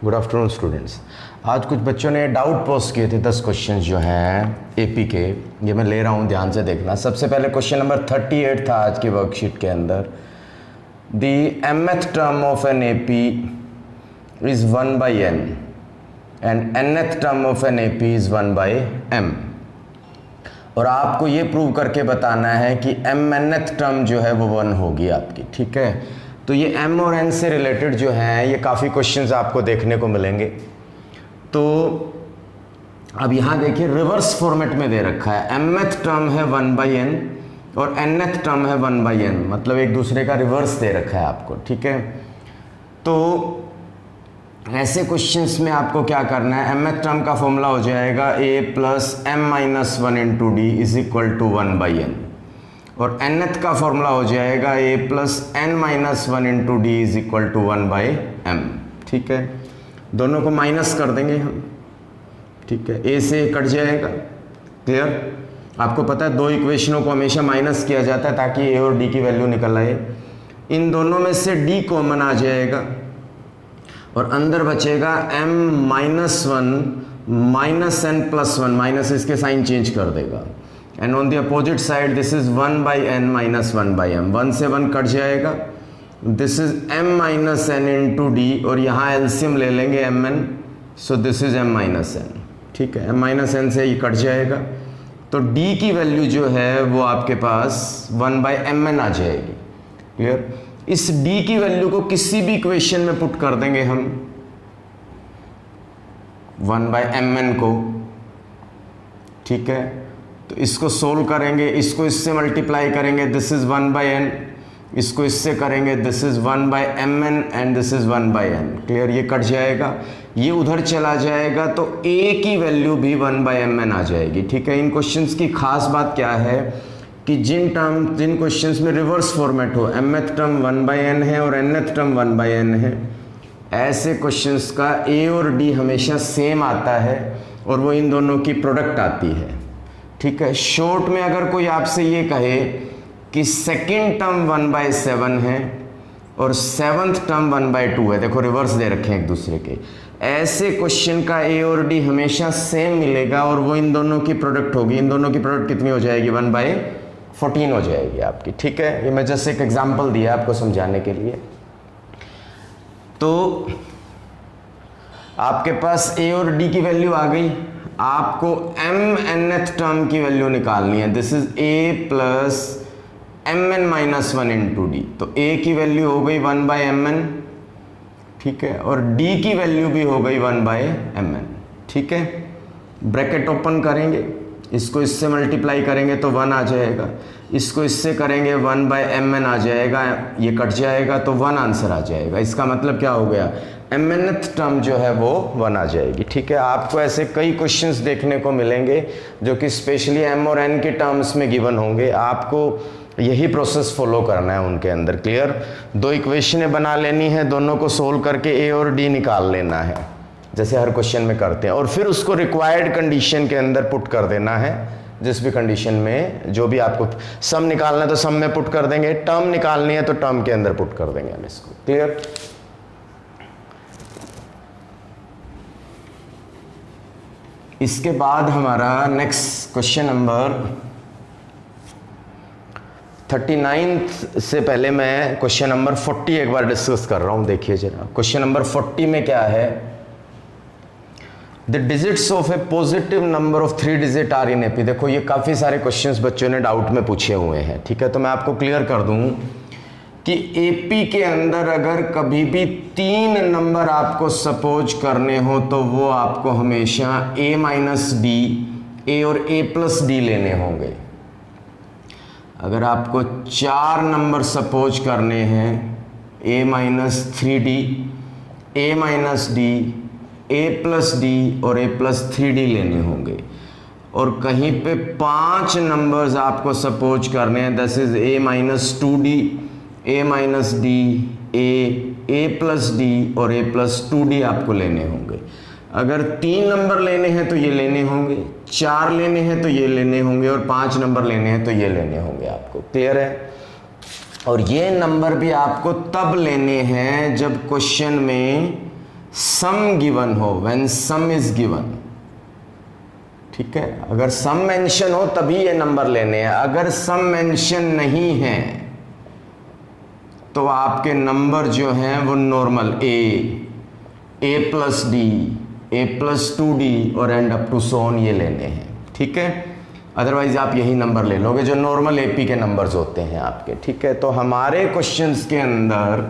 Good afternoon students. आज कुछ बच्चों ने डाउट पोस्ट किए थे 10 क्वेश्चन जो हैं एपी के, ये मैं ले रहा हूँ, ध्यान से देखना। सबसे पहले क्वेश्चन नंबर 38 था आज की वर्कशीट के अंदर। The mth term of N AP is 1/n and nth term of N AP is 1/m, और आपको ये प्रूव करके बताना है कि mnth टर्म जो है वो 1 होगी आपकी, ठीक है। तो ये m और n से रिलेटेड जो है ये काफ़ी क्वेश्चंस आपको देखने को मिलेंगे। तो अब यहाँ देखिए रिवर्स फॉर्मेट में दे रखा है, mth टर्म है 1/n और nth टर्म है 1/n, मतलब एक दूसरे का रिवर्स दे रखा है आपको, ठीक है। तो ऐसे क्वेश्चंस में आपको क्या करना है, mth टर्म का फॉर्मूला हो जाएगा a + m - 1 × d = 1/n, और nth का फॉर्मूला हो जाएगा a + n - 1 × d = 1/m, ठीक है। दोनों को माइनस कर देंगे हम, ठीक है, a से कट जाएगा। क्लियर? आपको पता है दो इक्वेशनों को हमेशा माइनस किया जाता है ताकि a और d की वैल्यू निकल आए। इन दोनों में से d कॉमन आ जाएगा और अंदर बचेगा m - 1 - n + 1, माइनस इसके साइन चेंज कर देगा, and on the opposite side this is 1/n - 1/m, 1 से 1 कट जाएगा, this is m - n × d, और यहाँ एलसीएम ले लेंगे mn, so this is m - n, ठीक है। m - n से ये कट जाएगा, तो d की वैल्यू जो है वो आपके पास 1/mn आ जाएगी। क्लियर? इस d की वैल्यू को किसी भी इक्वेशन में पुट कर देंगे हम, 1/mn को, ठीक है। तो इसको सोल्व करेंगे, इसको इससे मल्टीप्लाई करेंगे, दिस इज 1/n, इसको इससे करेंगे, this is 1/mn and this is 1/n। Clear? ये कट जाएगा, ये उधर चला जाएगा, तो a की वैल्यू भी 1/mn आ जाएगी, ठीक है। इन क्वेश्चंस की खास बात क्या है कि जिन क्वेश्चंस में रिवर्स फॉर्मेट हो, mth टर्म 1/n है और nth टर्म 1/n है, ऐसे क्वेश्चंस का a और d हमेशा सेम आता है और वो इन दोनों की प्रोडक्ट आती है, ठीक है। शॉर्ट में अगर कोई आपसे ये कहे कि सेकंड टर्म 1/7 है और 7th टर्म 1/2 है, देखो रिवर्स दे रखे हैं एक दूसरे के, ऐसे क्वेश्चन का a और d हमेशा सेम मिलेगा और वो इन दोनों की प्रोडक्ट होगी। इन दोनों की प्रोडक्ट कितनी हो जाएगी? 1/14 हो जाएगी आपकी, ठीक है। ये मैं जस्ट एक एग्जांपल दिया आपको समझाने के लिए। तो आपके पास a और d की वैल्यू आ गई, आपको mnth टर्म की वैल्यू निकालनी है, this is a + mn - 1 × d, तो a की वैल्यू हो गई 1/mn, ठीक है, और d की वैल्यू भी हो गई 1/mn, ठीक है। ब्रैकेट ओपन करेंगे, इसको इससे मल्टीप्लाई करेंगे तो 1 आ जाएगा, इसको इससे करेंगे 1/mn आ जाएगा, ये कट जाएगा तो 1 आंसर आ जाएगा। इसका मतलब क्या हो गया? mnth टर्म जो है वो 1 आ जाएगी, ठीक है। आपको ऐसे कई क्वेश्चंस देखने को मिलेंगे जो कि स्पेशली m और n के टर्म्स में गिवन होंगे, आपको यही प्रोसेस फॉलो करना है उनके अंदर। क्लियर? दो इक्वेशनें बना लेनी है, दोनों को सोल्व करके a और d निकाल लेना है जैसे हर क्वेश्चन में करते हैं, और फिर उसको रिक्वायर्ड कंडीशन के अंदर पुट कर देना है। जिस भी कंडीशन में जो भी आपको सम निकालना है तो सम में पुट कर देंगे, टर्म निकालनी है तो टर्म के अंदर पुट कर देंगे हम इसको। क्लियर? इसके बाद हमारा नेक्स्ट क्वेश्चन नंबर 39 से पहले मैं क्वेश्चन नंबर 40 एक बार डिस्कस कर रहा हूं। देखिए जरा, क्वेश्चन नंबर 40 में क्या है, the digits of a positive number of 3 digit are in AP. देखो ये काफ़ी सारे क्वेश्चंस बच्चों ने डाउट में पूछे हुए हैं, ठीक है। तो मैं आपको क्लियर कर दूं कि एपी के अंदर अगर कभी भी 3 नंबर आपको सपोज करने हो तो वो आपको हमेशा a - d, a और a + d लेने होंगे। अगर आपको 4 नंबर सपोज करने हैं, a - 3d, a - d, a + d और a + 3d लेने होंगे, और कहीं पे 5 नंबर्स आपको सपोज करने हैं, this is a - 2d, a - d, a + d और a + 2d आपको लेने होंगे। अगर 3 नंबर लेने हैं तो ये लेने होंगे, 4 लेने हैं तो ये लेने होंगे, और 5 नंबर लेने हैं तो ये लेने होंगे आपको। क्लियर है? और ये नंबर भी आपको तब लेने हैं जब क्वेश्चन में सम गिवन हो, व्हेन सम इज गिवन, ठीक है, अगर सम मेंशन हो तभी ये नंबर लेने हैं। अगर सम मेंशन नहीं है तो आपके नंबर जो हैं वो normal a plus d, a plus 2d और and up to so on ये लेने हैं, ठीक है। अदरवाइज आप यही नंबर ले लोगे जो नॉर्मल एपी के नंबर्स होते हैं आपके, ठीक है। तो हमारे क्वेश्चंस के अंदर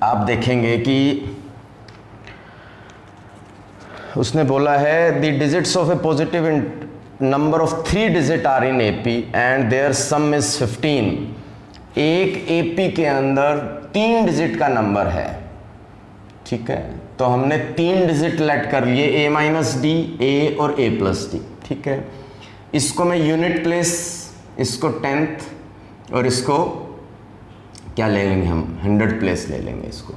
आप देखेंगे कि उसने बोला है the digits of a positive number of 3 digit are in AP and their sum is 15। एक एपी के अंदर 3 डिजिट का नंबर है, ठीक है। तो हमने 3 डिजिट लेट कर लिए, ए माइनस डी, ए और ए प्लस डी, ठीक है। इसको मैं यूनिट प्लेस, इसको 10th और इसको क्या ले लेंगे हम 100 प्लेस ले लेंगे इसको,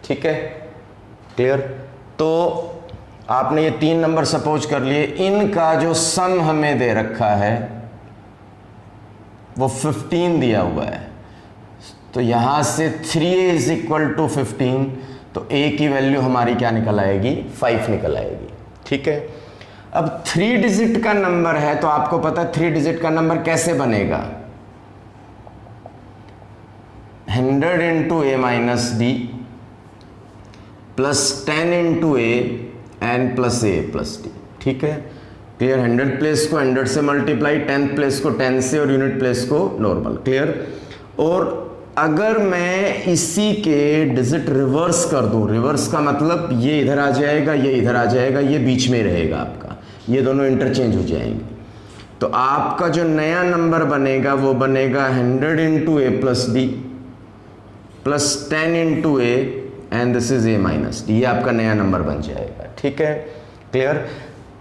ठीक है, क्लियर। तो आपने ये 3 नंबर सपोज कर लिए, इनका जो सम हमें दे रखा है वो 15 दिया हुआ है। तो यहां से 3a इज इक्वल टू 15, तो a की वैल्यू हमारी क्या निकल आएगी 5 निकल आएगी, ठीक है। अब 3 डिजिट का नंबर है तो आपको पता है 3 डिजिट का नंबर कैसे बनेगा, 100 into A minus D plus 10 into A N plus A plus D, ठीक है, क्लियर। 100 प्लेस को 100 से मल्टीप्लाई, 10th प्लेस को 10 से और यूनिट प्लेस को नॉर्मल, क्लियर। और अगर मैं इसी के डिजिट रिवर्स कर दूं, रिवर्स का मतलब ये इधर आ जाएगा, ये इधर आ जाएगा, ये बीच में रहेगा आपका, ये दोनों इंटरचेंज हो जाएंगे। तो आपका जो नया नंबर बनेगा वो बनेगा 100 into a plus D plus 10 into A and this is a minus D, ये आपका नया नंबर बन जाएगा, ठीक है, क्लियर।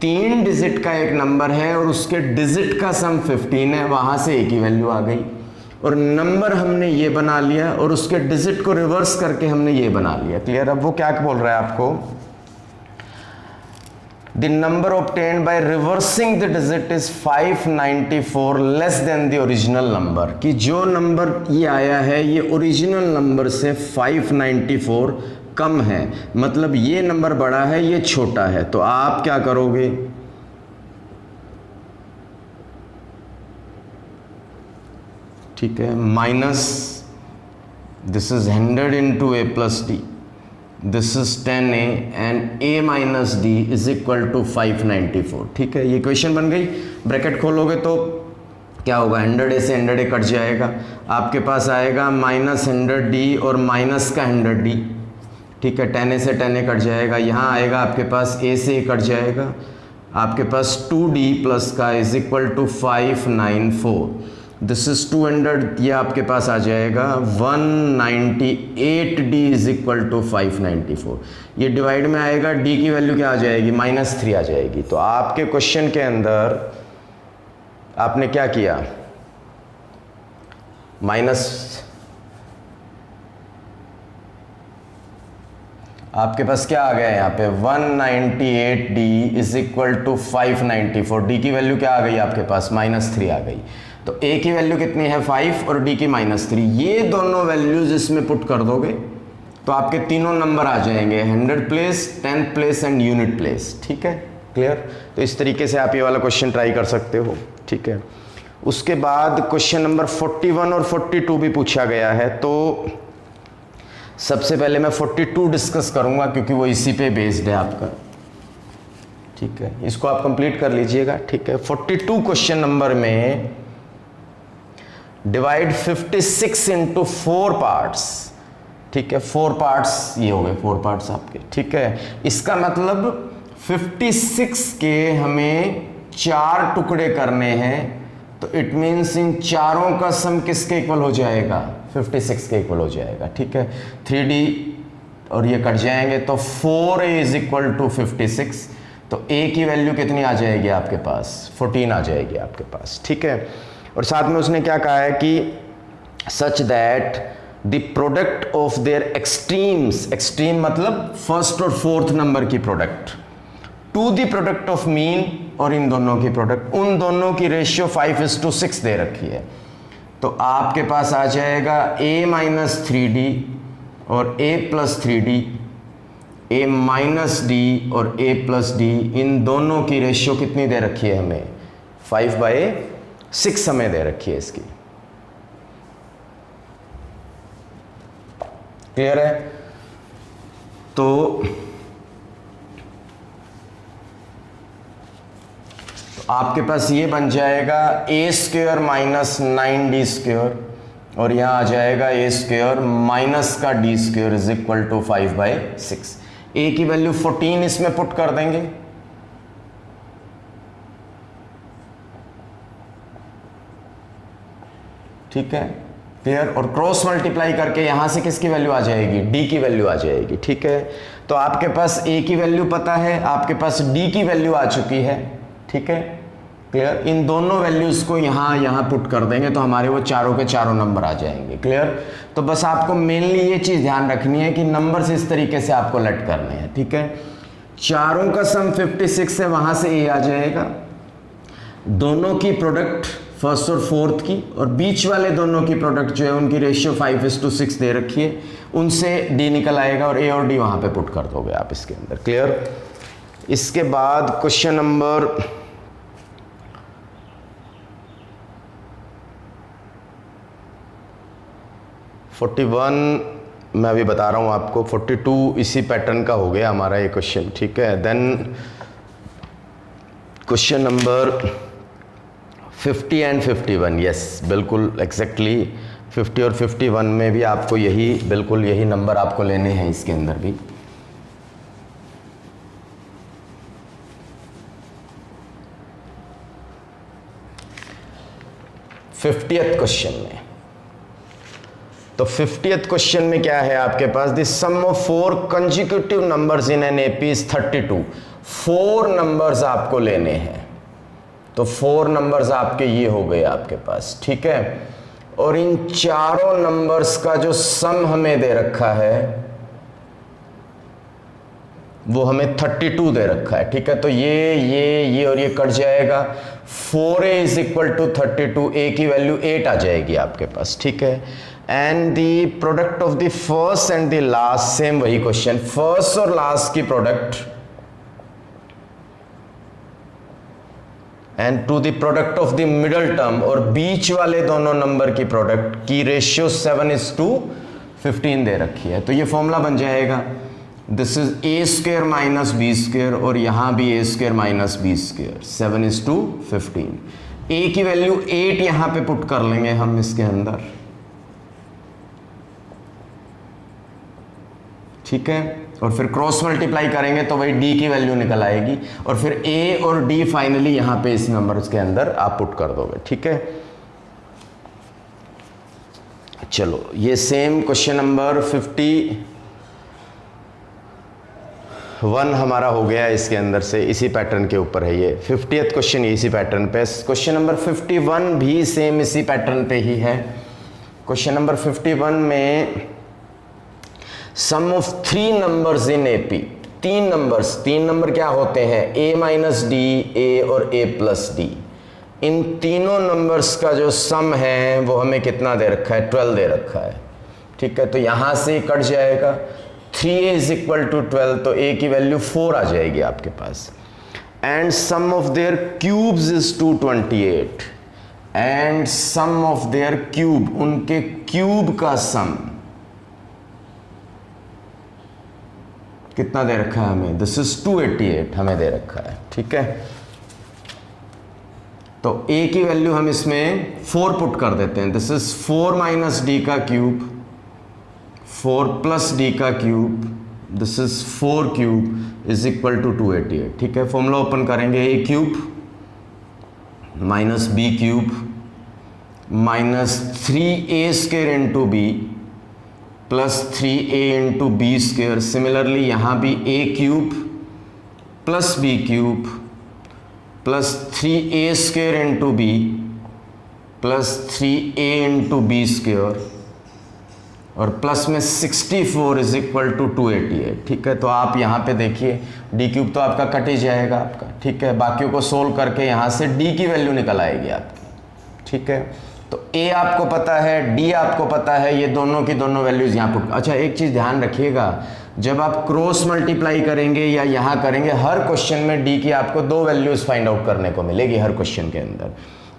3 डिजिट का एक नंबर है और उसके डिजिट का सम 15 है, वहां से ए की वैल्यू आ गई और नंबर हमने ये बना लिया और उसके डिजिट को रिवर्स करके हमने ये बना लिया, क्लियर। अब वो क्या बोल रहा है आपको, the number obtained by reversing the digit is 594 less than the original number, कि जो नंबर ये आया है ये ओरिजिनल नंबर से 594 कम है, मतलब ये नंबर बड़ा है ये छोटा है। तो आप क्या करोगे, ठीक है, minus this is 100 into a plus d, this is 10a and a minus d is equal to 594, ठीक है। ये क्वेश्चन बन गई। ब्रैकेट खोलोगे तो क्या होगा, 100a से 100a कट जाएगा, आपके पास आएगा माइनस 100d और माइनस का 100d, ठीक है। 10a से 10a कट जाएगा, यहाँ आएगा आपके पास a से a कट जाएगा, आपके पास 2d प्लस का is equal to 594, this is 200, ये आपके पास आ जाएगा 198d इज इक्वल टू 594। ये डिवाइड में आएगा, d की वैल्यू क्या आ जाएगी -3 आ जाएगी। तो आपके क्वेश्चन के अंदर आपने क्या किया, आपके पास क्या आ गया यहाँ पे 198d is equal to 594, d की वैल्यू क्या आ गई आपके पास -3 आ गई। तो a की वैल्यू कितनी है 5 और d की -3, ये दोनों वैल्यूज इसमें पुट कर दोगे तो आपके तीनों नंबर आ जाएंगे 100 place, 10th place and unit place, ठीक है, क्लियर। तो इस तरीके से आप ये वाला क्वेश्चन ट्राई कर सकते हो, ठीक है। उसके बाद क्वेश्चन नंबर 41 और 42 भी पूछा गया है। तो सबसे पहले मैं 42 डिस्कस करूंगा क्योंकि वो इसी पे बेस्ड है आपका, ठीक है, इसको आप कंप्लीट कर लीजिएगा, ठीक है। 42 क्वेश्चन नंबर में डिवाइड 56 इंटू 4 पार्ट्स, ठीक है, 4 पार्ट्स ये हो गए 4 पार्ट्स आपके, ठीक है। इसका मतलब 56 के हमें 4 टुकड़े करने हैं, तो इट मीन्स इन चारों का सम किसके इक्वल हो जाएगा 56 के इक्वल हो जाएगा, ठीक है। 3d और ये कट जाएंगे तो 4a इज इक्वल टू 56, तो a की वैल्यू कितनी आ जाएगी आपके पास 14 आ जाएगी आपके पास, ठीक है। और साथ में उसने क्या कहा है कि such that the product of their extremes, extreme मतलब फर्स्ट और फोर्थ नंबर की product, to the product of mean और इन दोनों की प्रोडक्ट, उन दोनों की रेशियो 5:6 दे रखी है। तो आपके पास आ जाएगा a - 3d और a + 3d a minus D और a प्लस डी, इन दोनों की रेशियो कितनी दे रखी है हमें? 5/6 हमें दे रखी है इसकी। क्लियर है? तो आपके पास ये बन जाएगा a² माइनस 9d² और यहाँ आ जाएगा a² माइनस का d² is equal to 5/6। a की वैल्यू 14 इसमें पुट कर देंगे, ठीक है, क्लियर। और क्रॉस मल्टीप्लाई करके यहां से किसकी वैल्यू आ जाएगी? d की वैल्यू आ जाएगी, ठीक है। तो आपके पास a की वैल्यू पता है, आपके पास d की वैल्यू आ चुकी है, ठीक है, क्लियर। इन दोनों वैल्यूज को यहां पुट कर देंगे तो हमारे वो चारों के चारों नंबर आ जाएंगे, क्लियर। तो बस आपको मेनली ये चीज ध्यान रखनी है कि नंबर्स इस तरीके से आपको लट करने हैं, ठीक है। चारों का सम 56 है, वहां से a आ जाएगा, दोनों की प्रोडक्ट फर्स्ट और फोर्थ की, और बीच वाले दोनों की प्रोडक्ट जो है उनकी रेशियो 5:6 दे रखी है, उनसे d निकल आएगा और a और d वहां पे पुट कर दोगे आप इसके अंदर, क्लियर। इसके बाद क्वेश्चन नंबर 41 मैं अभी बता रहा हूँ आपको, 42 इसी पैटर्न का हो गया हमारा ये क्वेश्चन, ठीक है। Then question number 50 and 51, yes बिल्कुल एग्जैक्टली 50 और 51 में भी आपको यही बिल्कुल यही नंबर आपको लेने हैं इसके अंदर भी। फिफ्टियथ क्वेश्चन में, तो 50th क्वेश्चन में क्या है आपके पास? The sum of 4 consecutive numbers in an AP is 32। 4 numbers आपको लेने हैं, तो 4 नंबर्स आपके ये हो गए आपके पास, ठीक है। और इन चारों नंबर्स का जो सम हमें दे रखा है वो हमें 32 दे रखा है, ठीक है। तो ये और ये कट जाएगा, 4a is equal to 32, a की वैल्यू 8 आ जाएगी आपके पास, ठीक है। And the product of the first and the last, same वही क्वेश्चन, फर्स्ट और लास्ट की product and to the product of the middle term, और बीच वाले दोनों नंबर की प्रोडक्ट की रेशियो 7:15 दे रखी है। तो ये फॉर्मूला बन जाएगा, this is a² minus b², और यहां भी a² माइनस b², 7:15। a की वैल्यू 8 यहां पे पुट कर लेंगे हम इसके अंदर, ठीक है। और फिर क्रॉस मल्टीप्लाई करेंगे तो वही d की वैल्यू निकल आएगी, और फिर a और d फाइनली यहां पे इस नंबर के अंदर आप पुट कर दोगे, ठीक है। चलो ये सेम क्वेश्चन नंबर 51 हमारा हो गया इसके अंदर से, इसी पैटर्न के ऊपर है ये। 50th क्वेश्चन इसी पैटर्न पे, क्वेश्चन नंबर 51 भी सेम इसी पैटर्न पे ही है। क्वेश्चन नंबर 51 में sum of 3 numbers in AP, 3 number क्या होते हैं? a माइनस डी, a और a प्लस डी, इन तीनों नंबर्स का जो सम है वो हमें कितना दे रखा है? 12 दे रखा है, ठीक है। तो यहां से कट जाएगा, 3a इज इक्वल टू 12, तो a की वैल्यू 4 आ जाएगी आपके पास। And sum of their cubes is 228, and sum of their cube, उनके क्यूब का सम कितना दे रखा है हमें? दिस इज 288 हमें दे रखा है, ठीक है। तो a की वैल्यू हम इसमें 4 पुट कर देते हैं, दिस इज 4 माइनस डी का क्यूब, 4 प्लस डी का cube, this is 4 cube is equal to 288, ठीक है। फॉर्मूला ओपन करेंगे, a cube minus b cube minus 3a² into b plus 3a into b²। Similarly यहाँ भी a cube plus b cube plus 3a² into b plus 3a into b² और plus में 64 is equal to 288, ठीक है। तो आप यहाँ पे देखिए d क्यूब तो आपका कट ही जाएगा आपका, ठीक है। बाकियों को सोल्व करके यहाँ से d की वैल्यू निकल आएगी आपकी, ठीक है। तो ए आपको पता है, डी आपको पता है, ये दोनों की दोनों वैल्यूज यहाँ पुट। अच्छा एक चीज़ ध्यान रखिएगा, जब आप क्रॉस मल्टीप्लाई करेंगे या यहाँ करेंगे, हर क्वेश्चन में डी की आपको 2 वैल्यूज फाइंड आउट करने को मिलेगी हर क्वेश्चन के अंदर।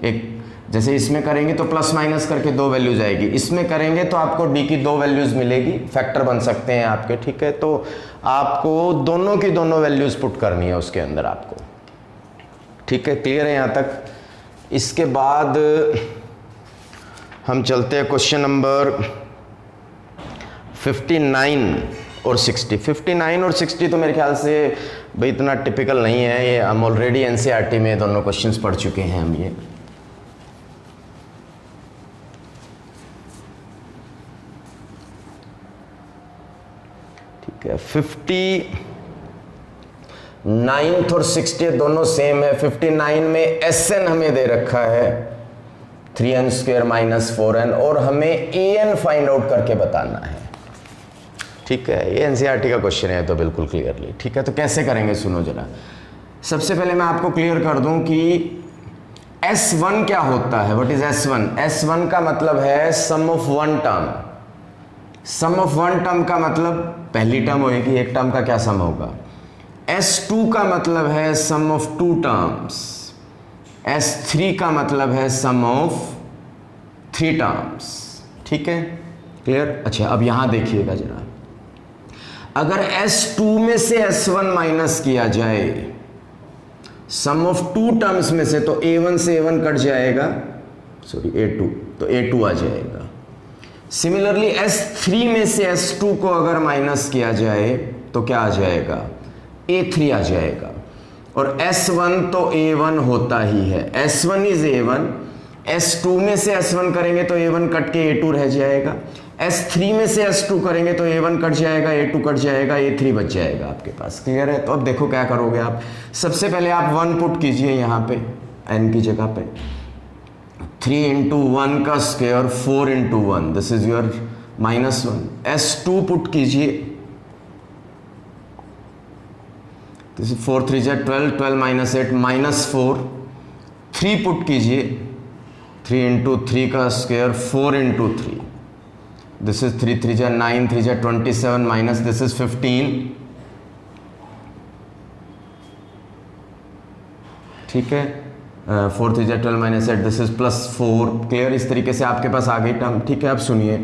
एक जैसे इसमें करेंगे तो प्लस माइनस करके 2 वैल्यूज आएगी, इसमें करेंगे तो आपको डी की 2 वैल्यूज मिलेगी, फैक्टर बन सकते हैं आपके, ठीक है। तो आपको दोनों की दोनों वैल्यूज पुट करनी है उसके अंदर आपको, ठीक है। क्लियर है यहाँ तक? इसके बाद हम चलते हैं क्वेश्चन नंबर 59 और 60। 59 और 60 तो मेरे ख्याल से भाई इतना टिपिकल नहीं है, ये हम ऑलरेडी एनसीईआरटी में दोनों क्वेश्चंस पढ़ चुके हैं हम ये। ठीक है, 59 और 60 दोनों सेम है। 59 में Sn हमें दे रखा है 3n² माइनस 4n और हमें an फाइंड आउट करके बताना है, ठीक है। ये एनसीईआरटी का क्वेश्चन है तो बिल्कुल क्लियरली, ठीक है। तो कैसे करेंगे सुनो जरा। सबसे पहले मैं आपको क्लियर कर दूं कि S1 क्या होता है। What is S1? S1 का मतलब है sum of one term. Sum of one term का मतलब पहली टर्म होगी, एक टर्म का क्या सम होगा। S2 का मतलब है सम ऑफ 2 टर्म्स। S3 का मतलब है सम ऑफ 3 टर्म्स, ठीक है, क्लियर। अच्छा अब यहां देखिएगा जरा, अगर S2 में से S1 माइनस किया जाए सम ऑफ 2 टर्म्स में से, तो A1 से A1 कट जाएगा, सॉरी A2, तो A2 आ जाएगा। सिमिलरली S3 में से S2 को अगर माइनस किया जाए तो क्या आ जाएगा, A3 आ जाएगा। और S1 तो A1 होता ही है, S1 इज A1। S2 में से S1 करेंगे तो A1 कट के A2 रह जाएगा। S3 में से S2 करेंगे तो A1 कट जाएगा, A2 कट जाएगा, A3 बच जाएगा आपके पास, क्लियर है। तो अब देखो क्या करोगे आप। सबसे पहले आप 1 पुट कीजिए यहाँ पे n की जगह पे। 3 इंटू 1 का square 4 into 1, this is your -1। S2 put कीजिए, दिस इज 4 3 जा 12, 12 माइनस 8 -4। 3 पुट कीजिए, 3 इंटू 3 का स्क्वायर 4 इंटू 3, दिस इज 3 3 जा 9, 3 जा 27 माइनस दिस इज 15, ठीक है। 4 3 जा 12 माइनस 8, दिस इज +4, क्लियर। इस तरीके से आपके पास आ गई टर्म, ठीक है। अब सुनिए,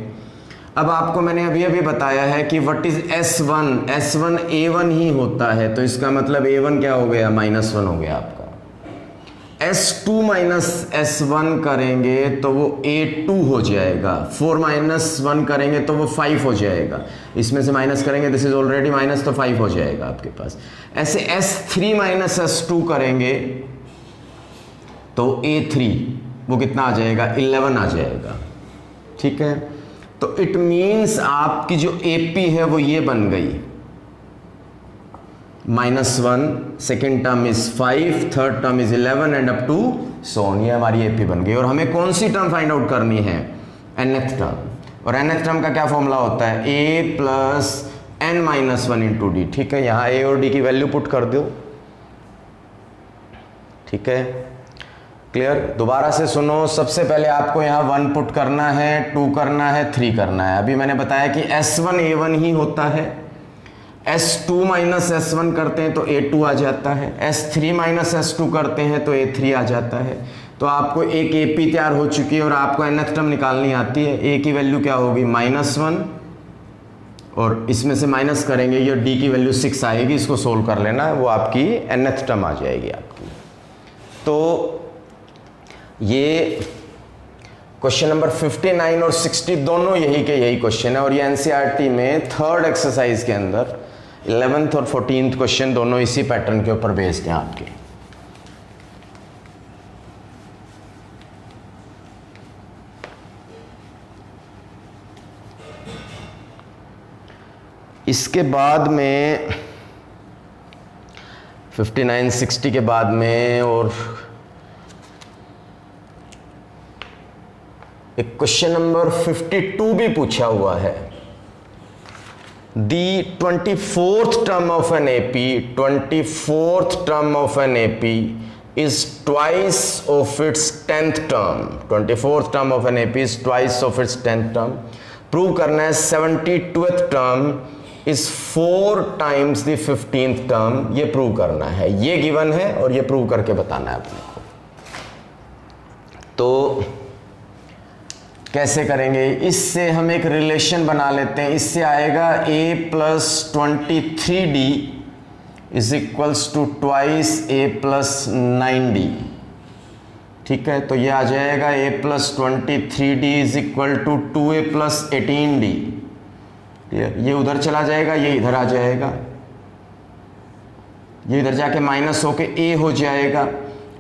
अब आपको मैंने अभी अभी बताया है कि what is S1। S1 A1 ही होता है, तो इसका मतलब A1 क्या हो गया, -1 हो गया आपका। S2 माइनस S1 करेंगे तो वो A2 हो जाएगा। 4 माइनस 1 करेंगे तो वो 5 हो जाएगा। इसमें से माइनस करेंगे, दिस इज ऑलरेडी माइनस, तो 5 हो जाएगा आपके पास। ऐसे S3 माइनस S2 करेंगे तो A3 वो कितना आ जाएगा, 11 आ जाएगा, ठीक है। तो इट मीन्स आपकी जो AP है वो ये बन गई, -1, second term is 5, third term is 11 and up to so on. ये हमारी AP बन गई। और हमें कौन सी टर्म फाइंड आउट करनी है, nth टर्म। और nth टर्म का क्या फॉर्मूला होता है, A plus n minus 1 into D, ठीक है। यहाँ A और D की वैल्यू पुट कर दो, ठीक है, क्लियर। दोबारा से सुनो, सबसे पहले आपको यहाँ 1 पुट करना है, 2 करना है, 3 करना है। अभी मैंने बताया कि S1 A1 ही होता है। S2 माइनस S1 करते हैं तो A2 आ जाता है। S3 माइनस S2 करते हैं तो A3 आ जाता है। तो आपको एक AP तैयार हो चुकी है और आपको nth टर्म निकालनी आती है। A की वैल्यू क्या होगी, -1, और इसमें से माइनस करेंगे, ये D की वैल्यू 6 आएगी, इसको सोल्व कर लेना, वो आपकी nth टर्म आ जाएगी आपकी। तो ये क्वेश्चन नंबर 59 और 60 दोनों यही के यही क्वेश्चन है। और ये एनसीईआरटी में 3rd एक्सरसाइज के अंदर 11th और 14th क्वेश्चन दोनों इसी पैटर्न के ऊपर बेस्ड हैं आपके। इसके बाद में 59 60 के बाद में और एक क्वेश्चन नंबर 52 भी पूछा हुआ है। The 24th term of an AP, 24th term of an AP is twice of its 10th term. 24th term of an AP is twice of its 10th term. Prove करना है 72th term is 4 times the 15th term. ये prove करना है, ये given है और ये prove करके बताना है अपने को। तो कैसे करेंगे, इससे हम एक रिलेशन बना लेते हैं। इससे आएगा a plus 23d is equals to twice a plus 9d। ठीक है, तो ये आ जाएगा a plus 23d is equal to 2a plus 18d। ये उधर चला जाएगा, ये इधर आ जाएगा, ये इधर जाके माइनस होके a हो जाएगा,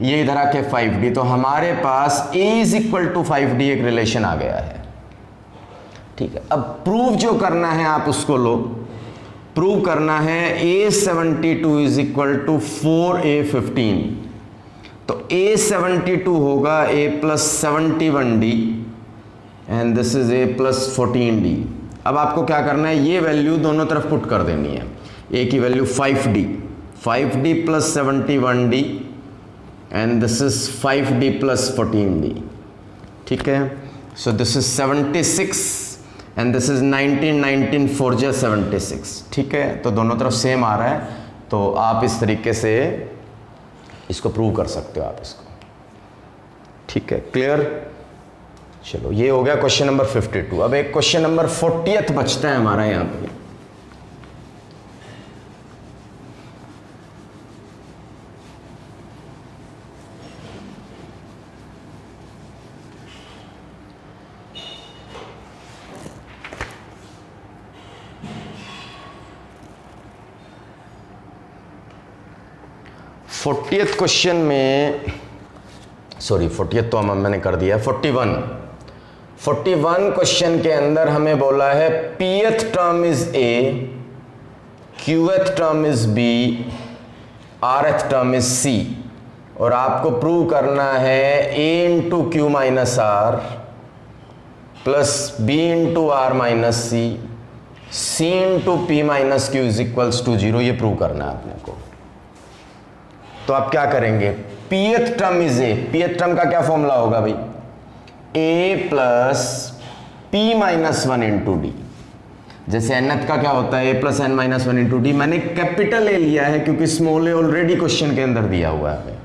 ये इधर आके 5d। तो हमारे पास a is equal to 5d एक रिलेशन आ गया है। ठीक है, अब प्रूव जो करना है आप उसको लो। प्रूव करना है a72 is equal to 4a15। तो a72 होगा a plus 71d and this is a plus 14d। अब आपको क्या करना है, ये वैल्यू दोनों तरफ पुट कर देनी है। a की value 5d plus 71d and this is 5d plus 14d। ठीक है, so this is 76 and this is 19 4 जा 76। ठीक है, तो दोनों तरफ सेम आ रहा है, तो आप इस तरीके से इसको प्रूव कर सकते हो आप इसको। ठीक है, क्लियर। चलो, ये हो गया क्वेश्चन नंबर 52। अब एक क्वेश्चन नंबर 40th बचता है हमारा यहाँ पे। फोर्टियथ क्वेश्चन में, सॉरी 40th तो मैंने कर दिया। 41 क्वेश्चन के अंदर हमें बोला है pth term is a, qth term is b, rth term is c, और आपको प्रूव करना है a into q minus r plus b into r minus c, c into p minus q is equals to 0। ये prove करना है आपने को। तो आप क्या करेंगे, pth term is a, pth term का क्या फॉर्मूला होगा भाई, a plus p minus 1 into D. जैसे nth का क्या होता है, a plus n minus 1 into D. मैंने कैपिटल A लिया है क्योंकि स्मॉल a ऑलरेडी क्वेश्चन के अंदर दिया हुआ है।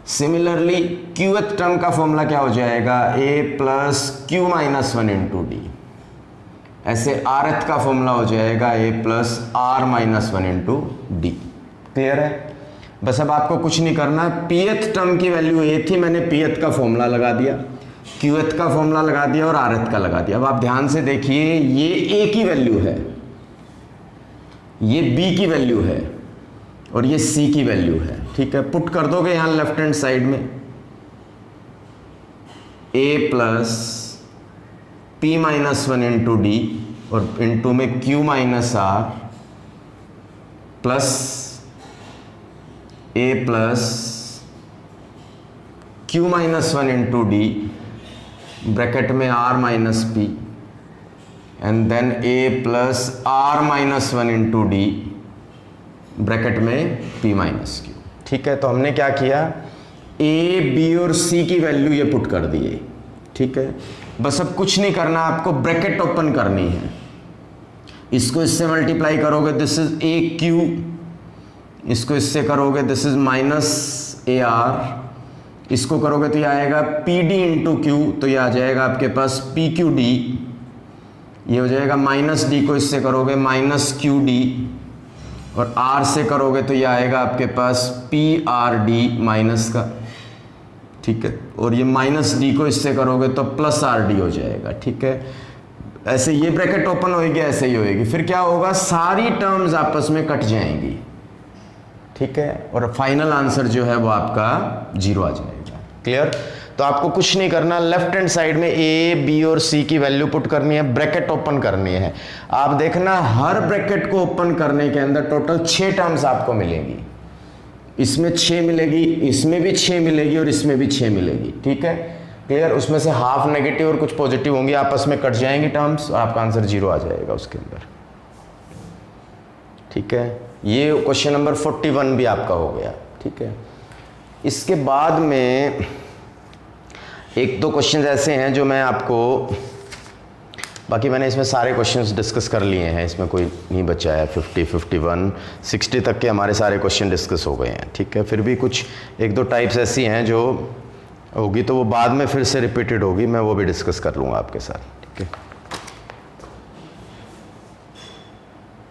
सिमिलरली qth टर्म का फॉर्मूला क्या हो जाएगा, a plus q minus 1 into D. ऐसे rth का फॉर्मूला हो जाएगा a plus r minus 1 into D. Clear है। बस अब आपको कुछ नहीं करना, pth टर्म की वैल्यू a थी, मैंने pth का फॉर्मूला लगा दिया, qth का फॉर्मूला लगा दिया और rth का लगा दिया। अब आप ध्यान से देखिए, ये a की वैल्यू है, ये b की वैल्यू है और ये c की वैल्यू है। ठीक है, पुट कर दोगे यहां लेफ्ट हैंड साइड में a plus p minus 1 into d और इंटू में q minus r plus a plus q minus 1 into d bracket में r minus p and then a plus r minus 1 into d bracket में p minus q। ठीक है, तो हमने क्या किया, a b और c की वैल्यू ये पुट कर दिए। ठीक है, बस अब कुछ नहीं करना, आपको ब्रैकेट ओपन करनी है। इसको इससे मल्टीप्लाई करोगे, दिस इज a q, इसको इससे करोगे, this is minus A R, इसको करोगे तो ये आएगा पी डी इंटू क्यू, तो ये आ जाएगा आपके पास पी क्यू डी। ये हो जाएगा माइनस डी को इससे करोगे माइनस क्यू डी, और आर से करोगे तो ये आएगा आपके पास पी आर डी माइनस का। ठीक है, और ये माइनस डी को इससे करोगे तो प्लस आर डी हो जाएगा। ठीक है, ऐसे ये ब्रैकेट ओपन होएगी, ऐसे ही होएगी। फिर क्या होगा, सारी टर्म्स आपस में कट जाएंगी। ठीक है, और फाइनल आंसर जो है वो आपका 0 आ जाएगा। क्लियर। तो आपको कुछ नहीं करना, लेफ्ट हैंड साइड में ए बी और सी की वैल्यू पुट करनी है, ब्रैकेट ओपन करनी है। आप देखना हर ब्रैकेट को ओपन करने के अंदर टोटल 6 टर्म्स आपको मिलेंगी। इसमें 6 मिलेगी, इसमें भी 6 मिलेगी और इसमें भी 6 मिलेगी। ठीक है, क्लियर। उसमें से हाफ नेगेटिव और कुछ पॉजिटिव होंगी, आपस में कट जाएंगी टर्म्स और आपका आंसर 0 आ जाएगा उसके अंदर। ठीक है, ये क्वेश्चन नंबर 41 भी आपका हो गया। ठीक है। इसके बाद में एक दो क्वेश्चन ऐसे हैं जो मैं आपको, बाकी मैंने इसमें सारे क्वेश्चंस डिस्कस कर लिए हैं, इसमें कोई नहीं बचा है। 50, 51, 60 तक के हमारे सारे क्वेश्चन डिस्कस हो गए हैं, ठीक है। फिर भी कुछ एक दो टाइप्स ऐसी हैं जो होगी तो वो बाद में फिर से रिपीटेड होगी, मैं वो भी डिस्कस कर लूँगा आपके साथ, ठीक है।